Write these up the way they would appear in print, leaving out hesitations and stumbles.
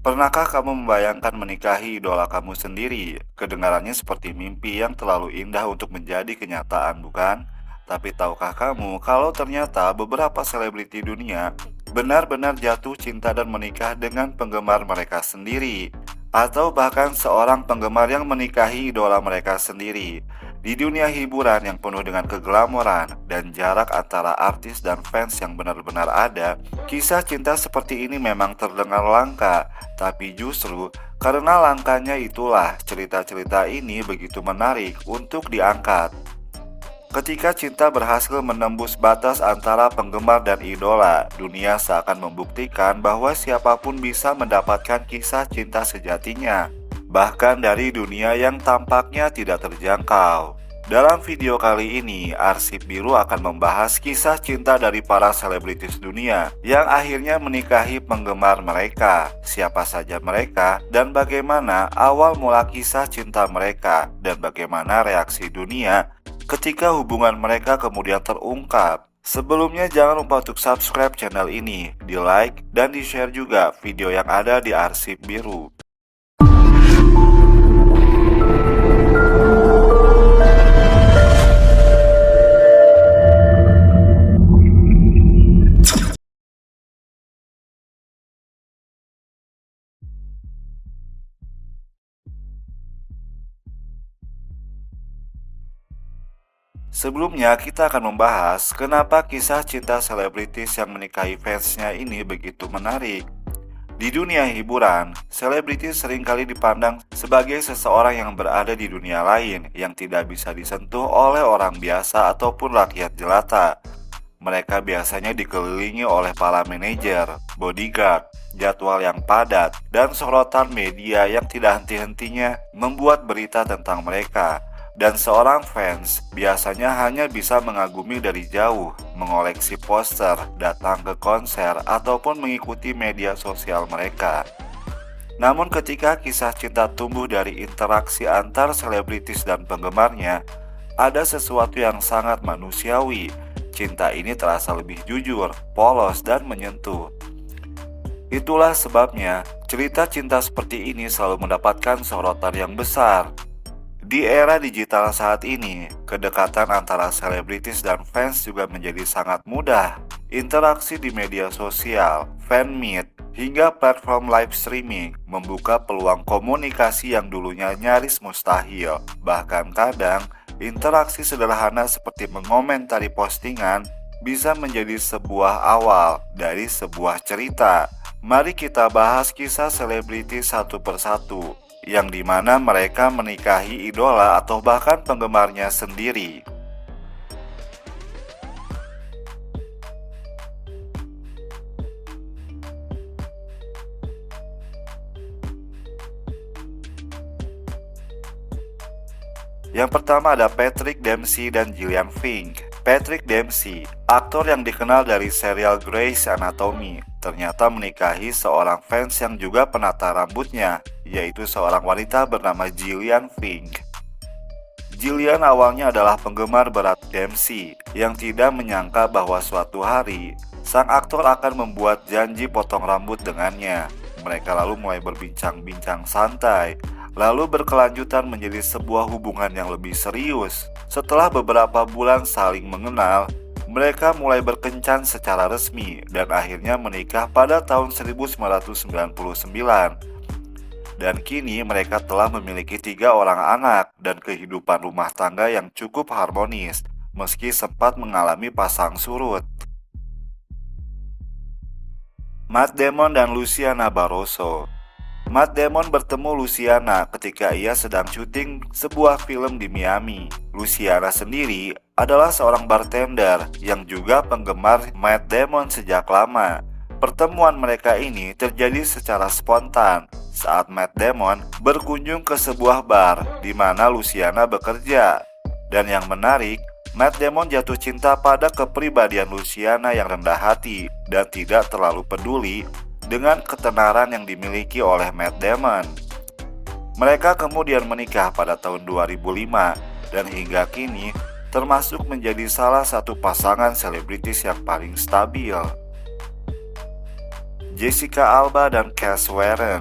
Pernahkah kamu membayangkan menikahi idola kamu sendiri? Kedengarannya seperti mimpi yang terlalu indah untuk menjadi kenyataan, bukan? Tapi tahukah kamu kalau ternyata beberapa selebriti dunia benar-benar jatuh cinta dan menikah dengan penggemar mereka sendiri? Atau bahkan seorang penggemar yang menikahi idola mereka sendiri? Di dunia hiburan yang penuh dengan keglamoran dan jarak antara artis dan fans yang benar-benar ada, kisah cinta seperti ini memang terdengar langka. Tapi justru karena langkanya itulah cerita-cerita ini begitu menarik untuk diangkat. Ketika cinta berhasil menembus batas antara penggemar dan idola, dunia seakan membuktikan bahwa siapapun bisa mendapatkan kisah cinta sejatinya, bahkan dari dunia yang tampaknya tidak terjangkau. Dalam video kali ini, Arsip Biru akan membahas kisah cinta dari para selebritis dunia yang akhirnya menikahi penggemar mereka, siapa saja mereka, dan bagaimana awal mula kisah cinta mereka, dan bagaimana reaksi dunia ketika hubungan mereka kemudian terungkap. Sebelumnya jangan lupa untuk subscribe channel ini, di like, dan di share juga video yang ada di Arsip Biru. Sebelumnya kita akan membahas kenapa kisah cinta selebritis yang menikahi fansnya ini begitu menarik. Di dunia hiburan, selebritis seringkali dipandang sebagai seseorang yang berada di dunia lain yang tidak bisa disentuh oleh orang biasa ataupun rakyat jelata. Mereka biasanya dikelilingi oleh para manajer, bodyguard, jadwal yang padat, dan sorotan media yang tidak henti-hentinya membuat berita tentang mereka. Dan seorang fans biasanya hanya bisa mengagumi dari jauh, mengoleksi poster, datang ke konser, ataupun mengikuti media sosial mereka. Namun ketika kisah cinta tumbuh dari interaksi antar selebritis dan penggemarnya, ada sesuatu yang sangat manusiawi. Cinta ini terasa lebih jujur, polos, dan menyentuh. Itulah sebabnya cerita cinta seperti ini selalu mendapatkan sorotan yang besar. Di era digital saat ini, kedekatan antara selebritis dan fans juga menjadi sangat mudah. Interaksi di media sosial, fan meet, hingga platform live streaming membuka peluang komunikasi yang dulunya nyaris mustahil. Bahkan kadang, interaksi sederhana seperti mengomentari postingan bisa menjadi sebuah awal dari sebuah cerita. Mari kita bahas kisah selebritis satu persatu, yang dimana mereka menikahi idola atau bahkan penggemarnya sendiri. Yang pertama ada Patrick Dempsey dan Gillian Flynn. Patrick Dempsey, aktor yang dikenal dari serial Grey's Anatomy, ternyata menikahi seorang fans yang juga penata rambutnya, yaitu seorang wanita bernama Gillian Flynn. Gillian awalnya adalah penggemar berat Dempsey yang tidak menyangka bahwa suatu hari sang aktor akan membuat janji potong rambut dengannya. Mereka lalu mulai berbincang-bincang santai, lalu berkelanjutan menjadi sebuah hubungan yang lebih serius. Setelah beberapa bulan saling mengenal, mereka mulai berkencan secara resmi dan akhirnya menikah pada tahun 1999. Dan kini mereka telah memiliki 3 orang anak dan kehidupan rumah tangga yang cukup harmonis, meski sempat mengalami pasang surut. Matt Damon dan Luciana Barroso. Matt Damon bertemu Luciana ketika ia sedang syuting sebuah film di Miami. Luciana sendiri adalah seorang bartender yang juga penggemar Matt Damon sejak lama. Pertemuan mereka ini terjadi secara spontan saat Matt Damon berkunjung ke sebuah bar di mana Luciana bekerja. Dan yang menarik, Matt Damon jatuh cinta pada kepribadian Luciana yang rendah hati dan tidak terlalu peduli dengan ketenaran yang dimiliki oleh Matt Damon. Mereka kemudian menikah pada tahun 2005 dan hingga kini termasuk menjadi salah satu pasangan selebritis yang paling stabil. Jessica Alba dan Cass Warren.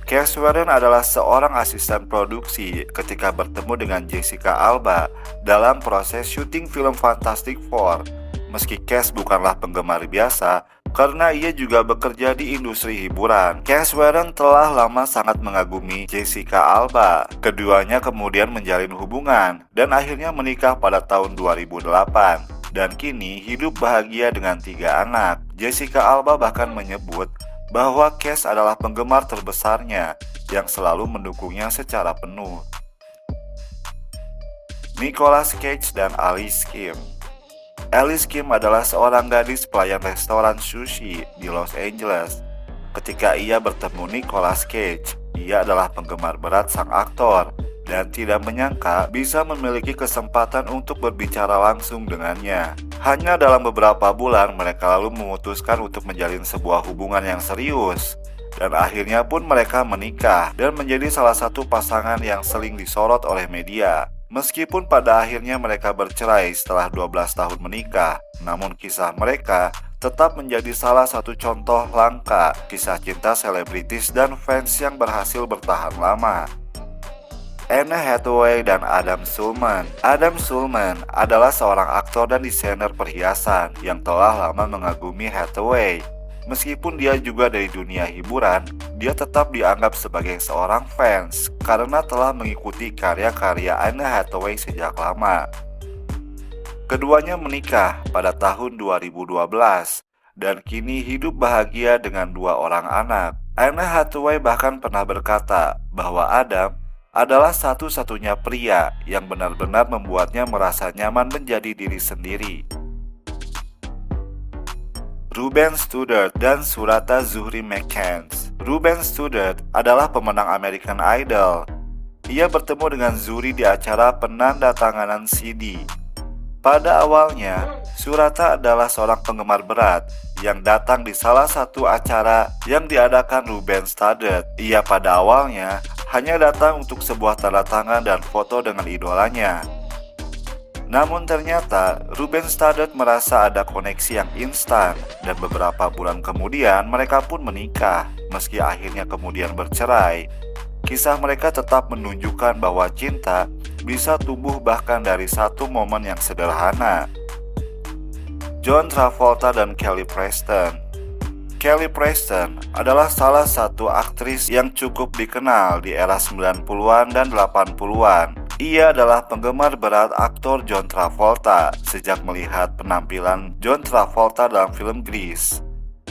Cass Warren adalah seorang asisten produksi ketika bertemu dengan Jessica Alba dalam proses syuting film Fantastic Four. Meski Cass bukanlah penggemar biasa, karena ia juga bekerja di industri hiburan, Cass Warren telah lama sangat mengagumi Jessica Alba. Keduanya kemudian menjalin hubungan dan akhirnya menikah pada tahun 2008. Dan kini hidup bahagia dengan 3 anak. Jessica Alba bahkan menyebut bahwa Cass adalah penggemar terbesarnya yang selalu mendukungnya secara penuh. Nicolas Cage dan Alice Kim. Alice Kim adalah seorang gadis pelayan restoran sushi di Los Angeles. Ketika ia bertemu Nicolas Cage, ia adalah penggemar berat sang aktor dan tidak menyangka bisa memiliki kesempatan untuk berbicara langsung dengannya. Hanya dalam beberapa bulan mereka lalu memutuskan untuk menjalin sebuah hubungan yang serius. Dan akhirnya pun mereka menikah dan menjadi salah satu pasangan yang sering disorot oleh media. Meskipun pada akhirnya mereka bercerai setelah 12 tahun menikah, namun kisah mereka tetap menjadi salah satu contoh langka kisah cinta selebritis dan fans yang berhasil bertahan lama. Anne Hathaway dan Adam Schulman. Adam Schulman adalah seorang aktor dan desainer perhiasan yang telah lama mengagumi Hathaway. Meskipun dia juga dari dunia hiburan, dia tetap dianggap sebagai seorang fans karena telah mengikuti karya-karya Anne Hathaway sejak lama. Keduanya menikah pada tahun 2012 dan kini hidup bahagia dengan 2 orang anak. Anne Hathaway bahkan pernah berkata bahwa Adam adalah satu-satunya pria yang benar-benar membuatnya merasa nyaman menjadi diri sendiri. Ruben Studdard dan Surata Zuhri McCants. Ruben Studdard adalah pemenang American Idol. Ia bertemu dengan Zuhri di acara penandatanganan CD. Pada awalnya, Surata adalah seorang penggemar berat yang datang di salah satu acara yang diadakan Ruben Studdard. Ia pada awalnya hanya datang untuk sebuah tanda tangan dan foto dengan idolanya. Namun ternyata Ruben Studdard merasa ada koneksi yang instan dan beberapa bulan kemudian mereka pun menikah. Meski akhirnya kemudian bercerai, kisah mereka tetap menunjukkan bahwa cinta bisa tumbuh bahkan dari satu momen yang sederhana. John Travolta dan Kelly Preston. Kelly Preston adalah salah satu aktris yang cukup dikenal di era 90-an dan 80-an. Ia adalah penggemar berat aktor John Travolta sejak melihat penampilan John Travolta dalam film Grease.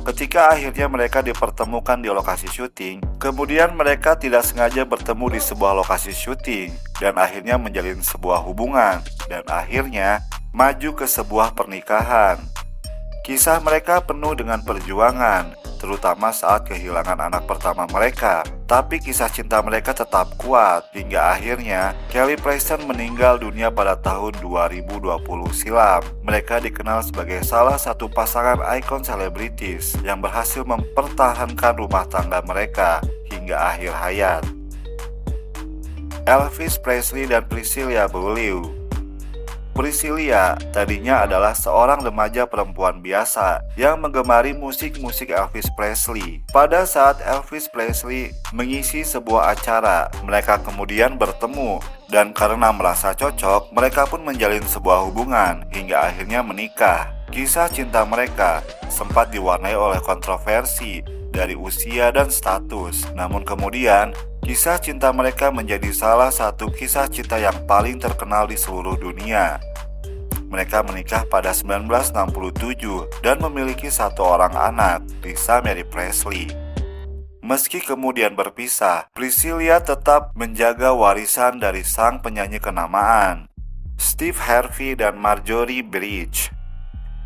Ketika akhirnya mereka dipertemukan di lokasi syuting, kemudian mereka tidak sengaja bertemu di sebuah lokasi syuting dan akhirnya menjalin sebuah hubungan dan akhirnya maju ke sebuah pernikahan. Kisah mereka penuh dengan perjuangan, terutama saat kehilangan anak pertama mereka. Tapi kisah cinta mereka tetap kuat hingga akhirnya Kelly Preston meninggal dunia pada tahun 2020 silam. Mereka dikenal sebagai salah satu pasangan ikon selebritis yang berhasil mempertahankan rumah tangga mereka hingga akhir hayat. Elvis Presley dan Priscilla Beaulieu. Priscilla tadinya adalah seorang remaja perempuan biasa yang menggemari musik-musik Elvis Presley. Pada saat Elvis Presley mengisi sebuah acara, mereka kemudian bertemu dan karena merasa cocok, mereka pun menjalin sebuah hubungan hingga akhirnya menikah. Kisah cinta mereka sempat diwarnai oleh kontroversi dari usia dan status. Namun kemudian, kisah cinta mereka menjadi salah satu kisah cinta yang paling terkenal di seluruh dunia. Mereka menikah pada 1967 dan memiliki 1 orang anak, Lisa Mary Presley. Meski kemudian berpisah, Priscilla tetap menjaga warisan dari sang penyanyi kenamaan, Steve Harvey dan Marjorie Bridge.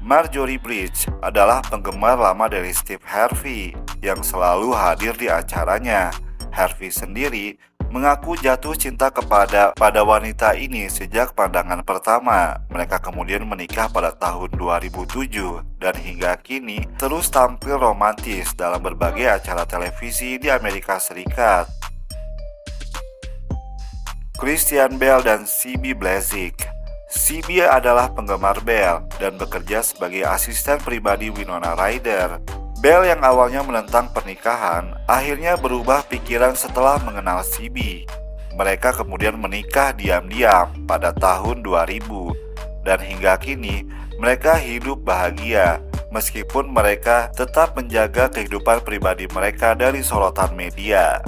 Marjorie Bridge adalah penggemar lama dari Steve Harvey yang selalu hadir di acaranya. Harvey sendiri mengaku jatuh cinta pada wanita ini sejak pandangan pertama. Mereka kemudian menikah pada tahun 2007 dan hingga kini terus tampil romantis dalam berbagai acara televisi di Amerika Serikat. Christian Bale dan Phoebe Blasek. Phoebe adalah penggemar Bale dan bekerja sebagai asisten pribadi Winona Ryder. Belle yang awalnya menentang pernikahan akhirnya berubah pikiran setelah mengenal Phoebe. Mereka kemudian menikah diam-diam pada tahun 2000 dan hingga kini mereka hidup bahagia meskipun mereka tetap menjaga kehidupan pribadi mereka dari sorotan media.